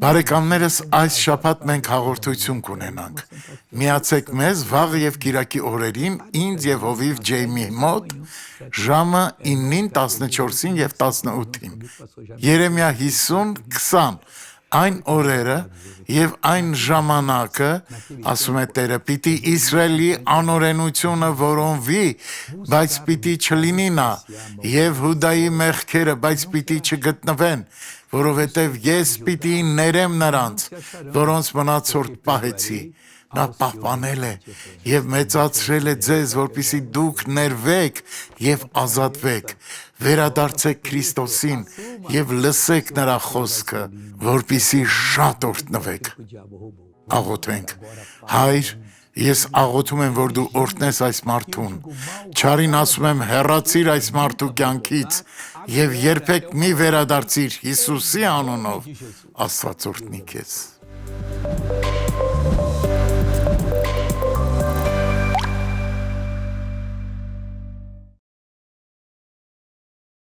Բարեկամներս, այս շաբաթ մենք հաղորդություն կունենանք։ Միացեք մեզ վաղ եւ կիրակի օրերին ինձ եւ հովիվ Ջեյմի մոտ ժամը 9-ին, 14-ին եւ 18-ին։ Երեմիա 50:20 այն օրերը եւ այն ժամանակը, ասում է Տերը, պիտի Իսրայելի անօրենությունը որոնվի, բայց պիտի չլինի նա, եւ Հուդայի մեղքերը, բայց պիտի չգտնվեն, որովհետև ես պիտի ներեմ նրանց, որոնց մնացորդ պահեցի։ Նա պահպանել է եւ մեծացրել է ձեզ, որպեսզի դուք ներվեք եւ ազատվեք։ Վերադարձեք Քրիստոսին եւ լսեք նրա խոսքը, որպեսզի շատ օրհնվեք։ Աղոթենք։ Հայր, ես աղոթում եմ, որ դու օրհնես այս մարդուն։ Չարին ասում եմ, հեռացիր այս մարդու կյանքից եւ երբեք մի վերադարձիր Հիսուսի անունով։ Աստված օրհնի քեզ։